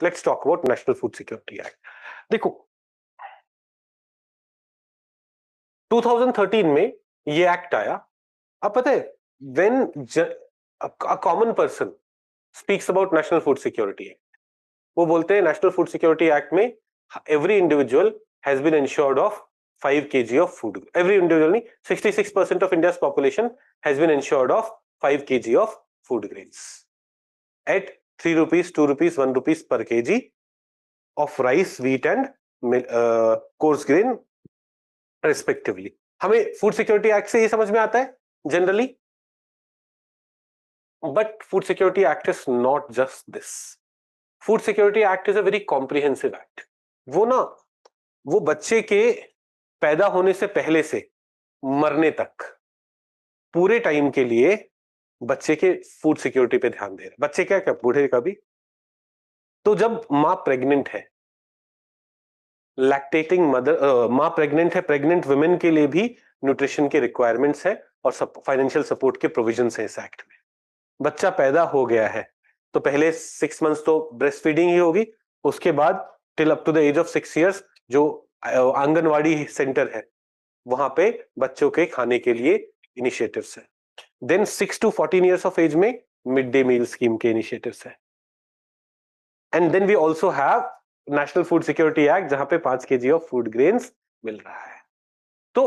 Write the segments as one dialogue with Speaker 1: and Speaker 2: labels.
Speaker 1: Let's talk about national food security act. देखो 2013 में ये एक्ट आया। अब पता है when a common person speaks about national food security act, वो बोलते हैं नेशनल फूड सिक्योरिटी एक्ट में every individual has been insured of 5 kg of food. Every individual नहीं, 66% of India's population has been insured of 5 kg of food grains at 3 rupees, 2 rupees, 1 rupees per kg of rice, wheat and coarse grain respectively। हमें food security act से ये समझ में आता है generally, but food security act is not just this. Food security act is a very comprehensive act. वो बच्चे के पैदा होने से पहले से मरने तक पूरे टाइम के लिए बच्चे के फूड सिक्योरिटी पे ध्यान दे रहे, बच्चे क्या क्या बूढ़े का भी। तो जब मां प्रेग्नेंट है, लैक्टेटिंग मदर, मां प्रेग्नेंट है, प्रेग्नेंट वुमेन के लिए भी न्यूट्रिशन के रिक्वायरमेंट्स है और फाइनेंशियल सपोर्ट के प्रोविजंस है इस एक्ट में। बच्चा पैदा हो गया है तो पहले 6 months तो ब्रेस्ट फीडिंग ही होगी, उसके बाद till up to the age of 6 years जो आंगनवाड़ी सेंटर है वहां पे बच्चों के खाने के लिए इनिशिएटिव्स है। Then 6 to 14 years of age में मिड डे मील स्कीम के इनिशिएटिव्स है। And then we also have national food security act जहां पे 5 kg ऑफ फूड ग्रेन्स मिल रहा है। तो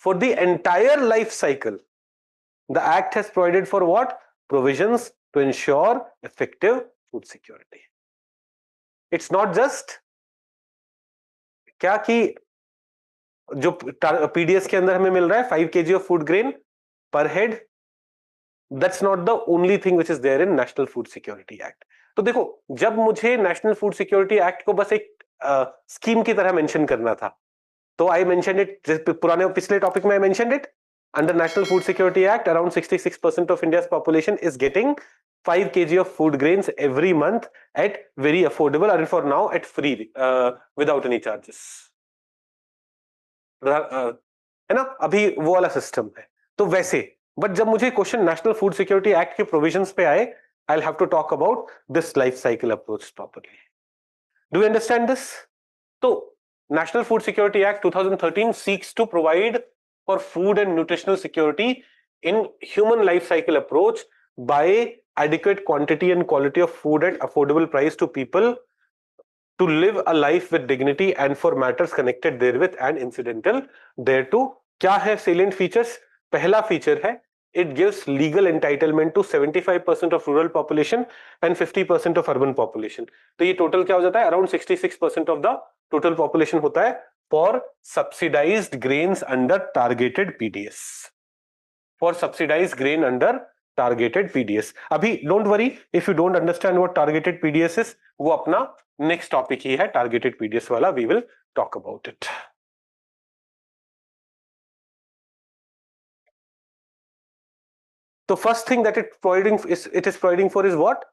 Speaker 1: for the entire life cycle the act has provided for what? Provisions to insure effective food security. It's not just क्या कि जो PDS के अंदर हमें मिल रहा है 5 kg of food grain per head, that's not the only thing which is there in national food security act. तो देखो जब मुझे नेशनल फूड सिक्योरिटी एक्ट को बस एक स्कीम की तरह मेंशन करना था तो आई मेंशनड इट, पुराने पिछले टॉपिक में I mentioned it. Under national food security act around 66% of India's population is getting 5 kg of food grains every month at very affordable, or for now at free, without any charges। है ना, अभी वो वाला system है। तो वैसे but जब मुझे question national food security act के प्रोविजंस पे आए, I will have to talk about this life cycle approach properly. Do you understand this? तो national food security act 2013 seeks to provide for food and nutritional security in human life cycle approach by adequate quantity and quality of food at affordable price to people to live a life with dignity and for matters connected therewith and incidental thereto। क्या है salient features? पहला feature है it gives legal entitlement to 75% of rural population and 50% of urban population। तो ये total क्या हो जाता है? Around 66% of the total population होता है for subsidised grains under targeted PDS, for subsidised grain under targeted PDS. अभी don't worry if you don't understand what targeted PDS is, वो अपना नेक्स्ट टॉपिक ही है टारगेटेड पीडीएस वाला, we will talk about it. तो first thing that it is providing for is what?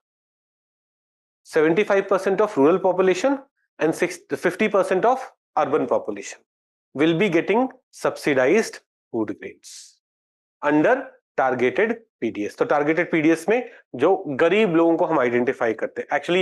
Speaker 1: 75% of rural population and 50% of urban population will be getting subsidized food grains under targeted PDS। तो targeted PDS में जो गरीब लोगों को हम identify करते हैं, actually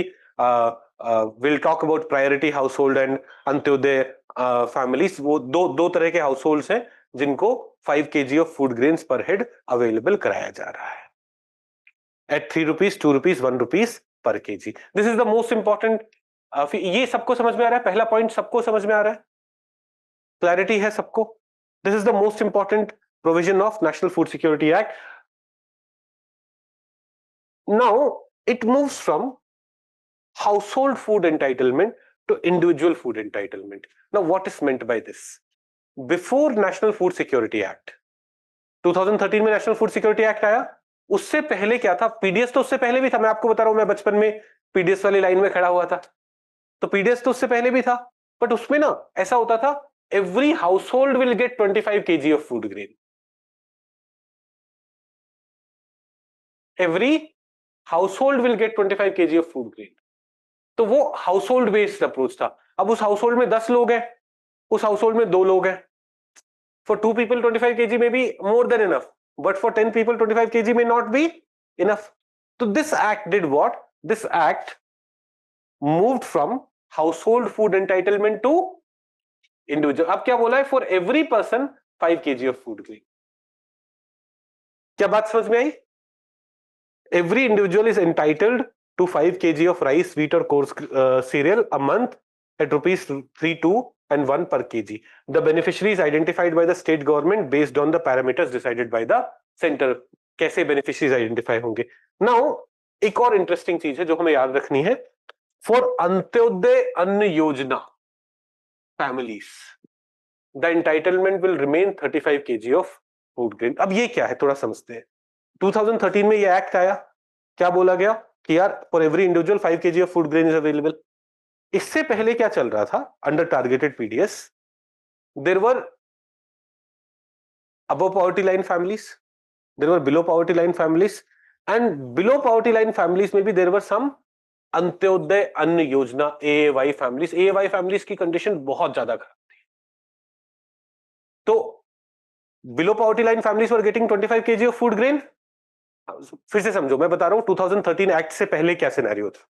Speaker 1: will talk about priority household and Antyodaya families. वो दो तरह के हाउसहोल्ड्स हैं जिनको 5 kg ऑफ फूड ग्रेन्स पर हेड अवेलेबल कराया जा रहा है एट 3 rupees, 2 rupees, 1 rupees पर kg। This is the most important. ये सबको समझ में आ रहा है? पहला पॉइंट सबको समझ में आ रहा है? क्लैरिटी है सबको? This is the most important provision of National Food Security Act। Now it moves from household food entitlement to individual food entitlement। Now what is meant by this? Before National Food Security Act 2013 में National Food Security Act आया, उससे पहले क्या था? PDS तो उससे पहले भी था, मैं आपको बता रहा हूं, मैं बचपन में पीडीएस वाली लाइन में खड़ा हुआ था, तो पीडीएस तो उससे पहले भी था। बट उसमें ना ऐसा होता था every household will get 25 kg of food grain, every household will get 25 kg of food grain. तो वो हाउसहोल्ड बेस्ड अप्रोच था। अब उस हाउसहोल्ड में 10 लोग हैं, उस हाउसहोल्ड में 2 लोग हैं, for 2 people 25 kg may be more than enough, but for 10 people 25 kg may not be enough। तो this act did what? This act moved from household food entitlement to individual. अब क्या बोला है? For every person 5 kg of food grain. क्या बात समझ में आई? Every individual is entitled to 5 kg of rice, wheat or coarse cereal a month at rupees 3,2 and 1 per kg. The beneficiary is identified by the state government based on the parameters decided by the center. कैसे beneficiaries identify होंगे? Now एक और interesting चीज है जो हमें याद रखनी है. For अंत्योदय अन्न योजना families, the entitlement will remain 35 kg of food grain. अब ये क्या है थोड़ा समझते हैं. 2013 में ये एक्ट आया. क्या बोला गया कि यार for every individual 5 kg of food grain is available. इससे पहले क्या चल रहा था? Under targeted PDS there were above poverty line families, there were below poverty line families, and below poverty line families में भी there were some Antyodaya Anna Yojana AAY families. AAY families की condition बहुत ज्यादा खराब थी. तो below poverty line families were getting 25 kg of food grain. फिर से समझो, मैं बता रहा हूं 2013 एक्ट से पहले क्या सिनेरियो था.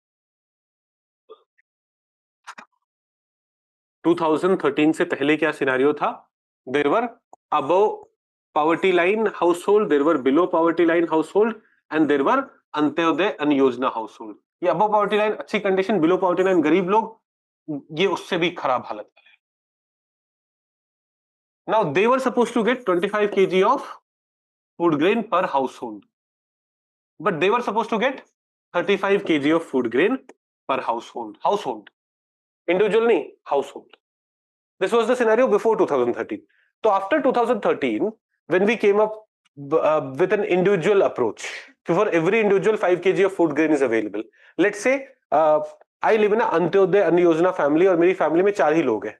Speaker 1: 2013 से पहले क्या सिनेरियो था? There were above poverty line household, there were below poverty line household, and there were Antyodaya Anna Yojana household. ये अबव पॉवर्टी लाइन अच्छी कंडीशन, बिलो पॉवर्टी लाइन गरीब लोग, ये उससे भी खराब हालत है. Now they were supposed to get 25 kg of food grain per household, but they were supposed to get 35 kg of food grain per household. Individual nahi, household. This was the scenario before 2013. So after 2013, when we came up with an individual approach, for every individual 5 kg of food grain is available. Let's say I live in an Antyodaya Anna Yojana family और मेरी family में 4 ही लोग हैं.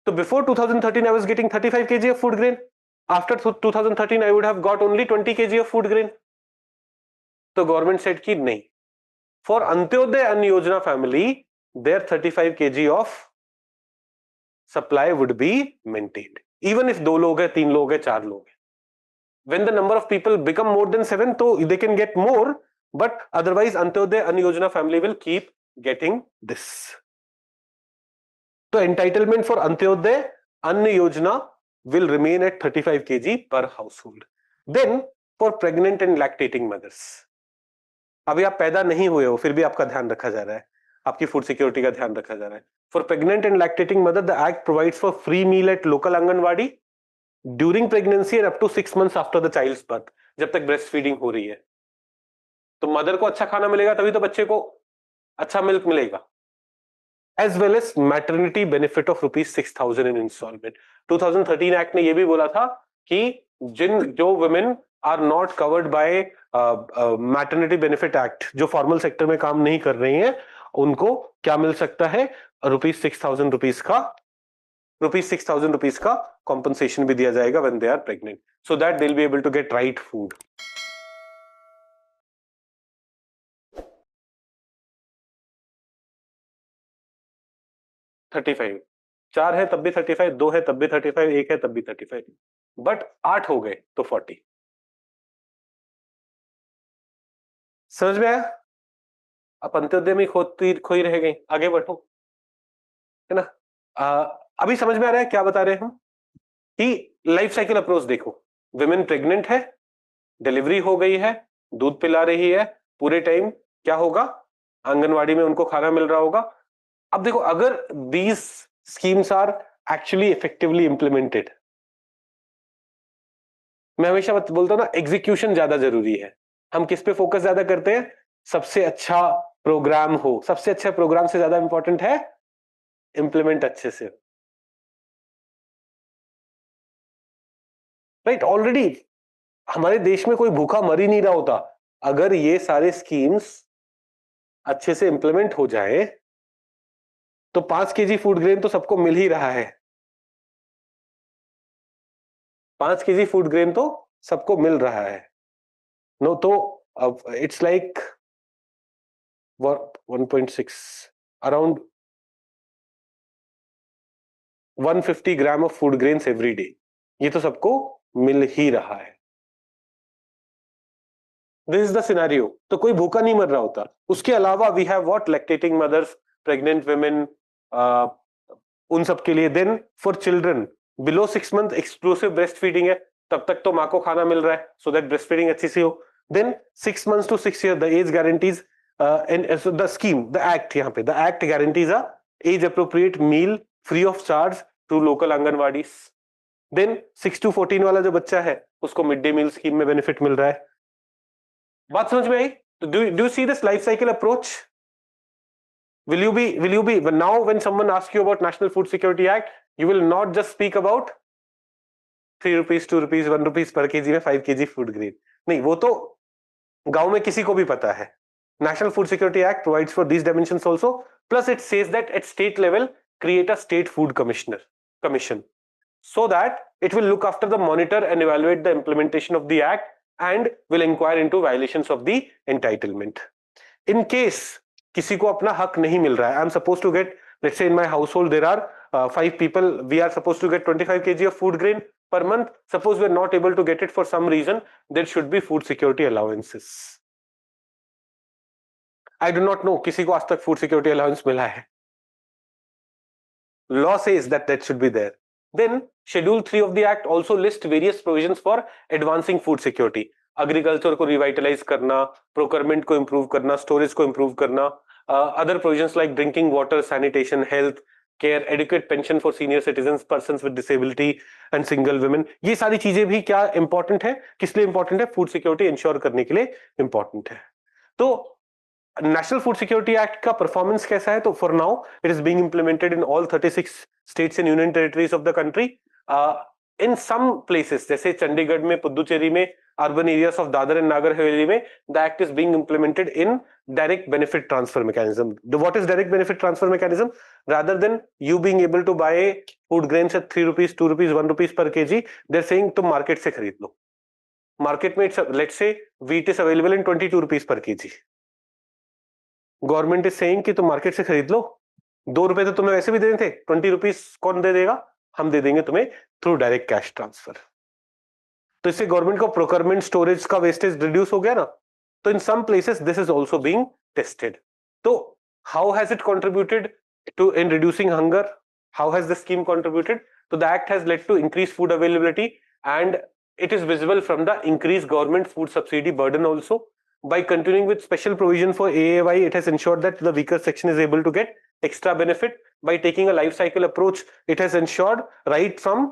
Speaker 1: So before 2013 I was getting 35 kg of food grain. After 2013 I would have got only 20 kg of food grain. तो government set की नहीं, for Antyodaya Anna Yojana family there 35 kg of supply would be maintained, even if 2 लोग हैं, 3 लोग हैं, 4 लोग हैं. When the number of people become more than 7 तो they can get more, but otherwise Antyodaya Anna Yojana family will keep getting this. तो entitlement for Antyodaya Anna Yojana will remain at 35 kg per household. Then for pregnant and lactating mothers, अभी आप पैदा नहीं हुए हो फिर भी आपका ध्यान रखा जा रहा है, आपकी फूड सिक्योरिटी का ध्यान रखा जा रहा है. For pregnant and lactating mother the act provides for free meal at local anganwadi during pregnancy and up to 6 months after the child's birth. जब तक ब्रेस्ट फीडिंग हो रही है तो मदर को अच्छा खाना मिलेगा, तभी तो बच्चे को अच्छा मिल्क मिलेगा. As well as maternity benefit of ₹6,000 in installment. 2013 act ने यह भी बोला था कि जो women are not covered by maternity benefit act, जो फॉर्मल सेक्टर में काम नहीं कर रही हैं, उनको क्या मिल सकता है? ₹6,000 का कॉम्पनसेशन भी दिया जाएगा when they are pregnant, so that they will be able to get right food. $35, 4 है तब भी 35, 2 है तब भी 35, 1 है तब भी 35, बट 8 हो गए तो 40. समझ में आया? अब अंत्योदय में खोई रह गई, आगे बढ़ो, है ना? अभी समझ में आ रहा है क्या बता रहे हैं हम कि लाइफ साइकिल अप्रोच देखो. विमेन प्रेग्नेंट है, डिलीवरी हो गई है, दूध पिला रही है, पूरे टाइम क्या होगा? आंगनवाड़ी में उनको खाना मिल रहा होगा. अब देखो, अगर these schemes are actually effectively implemented, मैं हमेशा बोलता हूं ना, एग्जीक्यूशन ज्यादा जरूरी है. हम किस पे फोकस ज्यादा करते हैं? सबसे अच्छा प्रोग्राम हो. सबसे अच्छा प्रोग्राम से ज्यादा इंपॉर्टेंट है इंप्लीमेंट अच्छे से. राइट? ऑलरेडी हमारे देश में कोई भूखा मर ही नहीं रहा होता अगर ये सारे स्कीम्स अच्छे से इंप्लीमेंट हो जाए. तो 5 kg फूड ग्रेन तो सबको मिल ही रहा है. 5 kg फूड ग्रेन तो सबको मिल रहा है. नो, तो it's like 1.6 around 150 gram of food grains every day. ये तो सबको मिल ही रहा है. This is the scenario. तो कोई भूखा नहीं मर रहा होता. उसके अलावा we have what? Lactating mothers, pregnant women, उन सब के लिए. Then for children below 6 months exclusive breast feeding है, तब तक तो माँ को खाना मिल रहा है, सो दैट ब्रेस्ट फीडिंग अच्छी सी हो. Then 6 months to 6 years the age guarantees the scheme, the act, यहाँ पे the act guarantees a age appropriate meal free of charge through local anganwadi. Then 6 to 14 वाला जो बच्चा है उसको मिड डे मील स्कीम में बेनिफिट मिल रहा है. बात समझ में आई? Do you see this life cycle approach? Will you be now when someone asks you about National Food Security Act, you will not just speak about 3 rupees, 2 rupees, 1 rupees per kg में 5 kg food grade. नहीं, वो तो गांव में किसी को भी पता है. National Food Security Act provides for these dimensions also. Plus it says that at state level create a state food commission so that it will look after the monitor and evaluate the implementation of the act and will inquire into violations of the entitlement. In case किसी को अपना हक नहीं मिल रहा है, I am supposed to get, let's say in my household there are 5 people, we are supposed to get 25 kg of food grain per month. Suppose we are not able to get it for some reason, there should be food security allowances. I do not know किसी को आज तक food security allowance मिला है. Law says that should be there. Then Schedule 3 of the Act also lists various provisions for advancing food security. Agriculture को revitalize करना, procurement को improve करना, storage को improve करना, other provisions like drinking water, sanitation, health care, adequate pension for senior citizens, persons with disability and single women. ये सारी चीजें भी क्या important है? किस लिए important है? Food security ensure करने के लिए important है. तो नेशनल फूड सिक्योरिटी एक्ट का परफॉर्मेंस कैसा है? तो for now it is being implemented in all 36 states and union territories of the country. In some places जैसे चंडीगढ़ में, पुदुचेरी में, urban areas of Dadra and Nagar Haveli में the act is being implemented in direct benefit transfer mechanism. What is direct benefit transfer mechanism? Rather than you being able to buy food grains at 3 rupees, 2 rupees, 1 rupees per kg, they are saying तुम market से खरीद लो. Market में let's say wheat is available in 22 rupees per kg. Government is saying कि तुम market से खरीद लो, 2 रुपए तो तुम्हें वैसे भी देने थे, 20 rupees कौन दे देगा? हम दे देंगे तुम्हें थ्रू डायरेक्ट कैश ट्रांसफर. तो इससे गवर्नमेंट को प्रोक्योरमेंट, स्टोरेज का वेस्टेज रिड्यूस हो गया ना. तो in some places this is also being tested. तो how has it contributed to in reducing hunger? How has the scheme contributed? तो the act has led to increase food availability and it is visible from the increased government food subsidy burden also. By continuing with special provision for AAY, it has ensured that the weaker section is able to get extra benefit. By taking a life cycle approach, it has ensured right from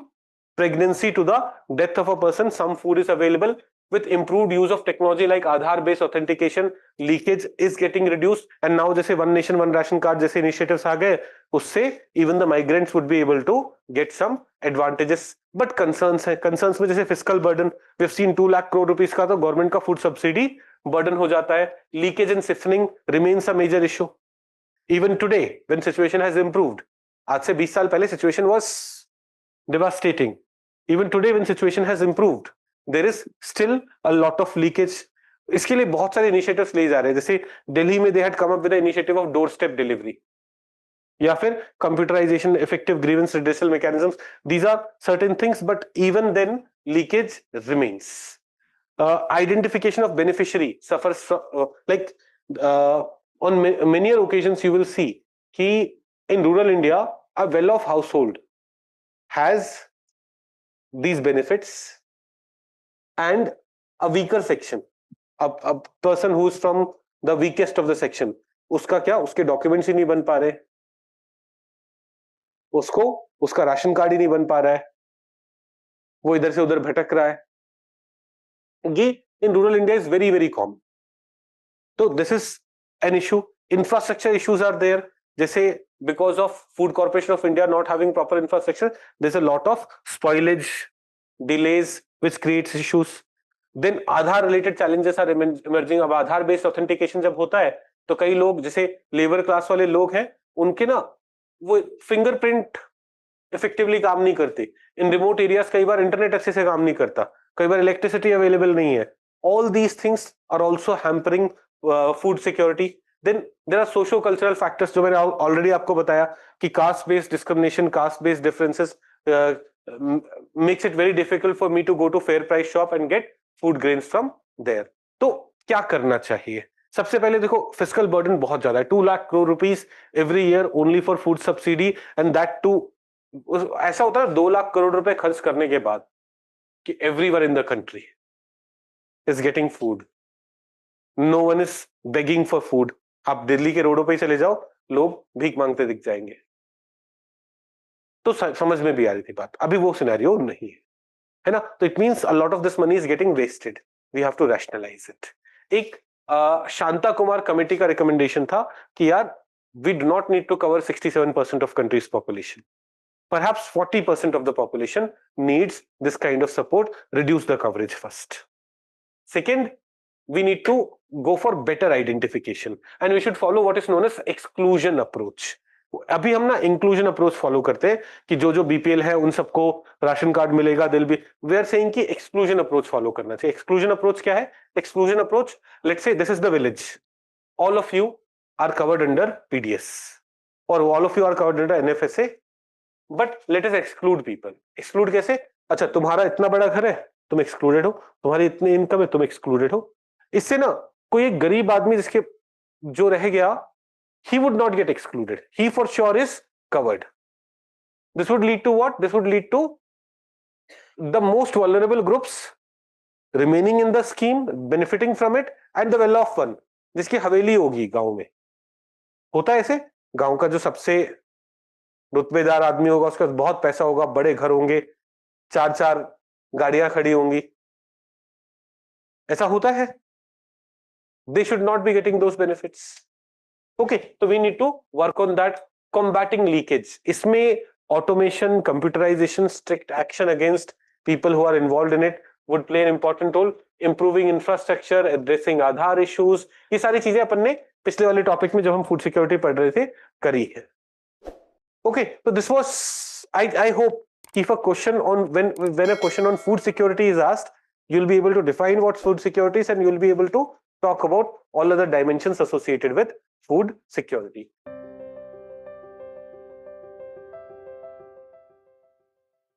Speaker 1: pregnancy to the death of a person, some food is available. With improved use of technology like Aadhaar based authentication, leakage is getting reduced. And now जैसे One Nation One Ration Card जैसे initiatives आ गए, उससे even the migrants would be able to get some advantages. But concerns है, concerns में जैसे fiscal burden, we've seen 2 lakh crore rupees का तो government का food subsidy burden हो जाता है. Leakage and siphoning remains a major issue. Even today, when situation has improved, आज से 20 साल पहले situation was devastating. Even today, when situation has improved, there is still a lot of leakage. इसके लिए बहुत सारे initiatives लिए जा रहे हैं. जैसे दिल्ली में they had come up with the initiative of doorstep delivery, या फिर computerization, effective grievance redressal mechanisms. These are certain things, but even then leakage remains. Identification of beneficiary suffers on many occasions you will see कि in rural India a well-off household has these benefits and a weaker section, a person who is from the weakest of the section, उसका क्या, उसके documents ही नहीं बन पा रहे, उसको उसका राशन कार्ड ही नहीं बन पा रहा है, वो इधर से उधर भटक रहा है. ये in rural India is very very common. तो this is an issue. Infrastructure issues are there. जैसे because of Food Corporation of India not having proper infrastructure, there's a lot of spoilage, delays, which creates issues. Then Aadhaar related challenges are emerging. अब Aadhaar based authentication जब होता है तो कई लोग जैसे labour class वाले लोग हैं, उनके ना वो फिंगरप्रिंट इफेक्टिवली काम नहीं करते. इन रिमोट एरियाज कई बार इंटरनेट अच्छे से काम नहीं करता, कई बार इलेक्ट्रिसिटी अवेलेबल नहीं है. All these things are also hampering food security. Then there are socio-cultural factors जो मैंने already आपको बताया कि caste-based discrimination, caste-based differences makes it very difficult for me to go to fair price shop and get food grains from there. तो क्या करना चाहिए? सबसे पहले देखो फिस्कल बर्डन बहुत ज्यादा है, 2 lakh crore rupees every year only for food subsidy, and that too ऐसा होता है 2 लाख करोड़ रुपए खर्च करने के बाद कि everyone in the country is getting food, no one is begging for food. आप दिल्ली के रोडों पे ही चले जाओ, लोग भीख मांगते दिख जाएंगे। तो समझ में भी आ रही थी बात, अभी वो सिनेरियो नहीं है ना? तो it means a lot of this money is getting wasted, we have to rationalize it. एक शांता कुमार कमेटी का रिकमेंडेशन था कि यार we do not need to cover 67% of country's population, perhaps 40% of the population needs this kind of support, reduce the coverage first. Second, we need to go for better identification and we should follow what is known as exclusion approach. अभी हम ना inclusion approach follow करते हैं कि जो जो BPL है उन सबको राशन कार्ड मिलेगा, दिल भी वी आर सेइंग कि एक्सक्लूजन अप्रोच फॉलो करना चाहिए। एक्सक्लूजन अप्रोच क्या है? Exclusion approach, let's say this is the village, all of you are covered under PDS और all of you are covered under NFSA, but let us exclude people. Exclude कैसे? अच्छा तुम्हारा इतना बड़ा घर है, तुम एक्सक्लूडेड हो, तुम्हारी इतनी इनकम है, तुम एक्सक्लूडेड हो। इससे ना कोई एक गरीब आदमी जिसके जो रह गया, he would not get excluded, he for sure is covered. This would lead to what? This would lead to the most vulnerable groups remaining in the scheme, benefiting from it, and the well off one जिसकी हवेली होगी गांव में। होता है ऐसे, गांव का जो सबसे रुतबेदार आदमी होगा, उसका बहुत पैसा होगा, बड़े घर होंगे, 4-4 गाड़ियां खड़ी होंगी, ऐसा होता है। They should not be getting those benefits. Okay, so we need to work on that, combating leakage. इसमें automation, computerization, strict action against people who are involved in it would play an important role. Improving infrastructure, addressing Aadhaar issues, ये सारी चीजें अपन ने पिछले वाले topic में जब हम फूड सिक्योरिटी पढ़ रहे थे करी है। Okay, so this was, I hope if a question on when a question on food security is asked, you'll be able to define what food security is and you'll be able to talk about all other dimensions associated with food security.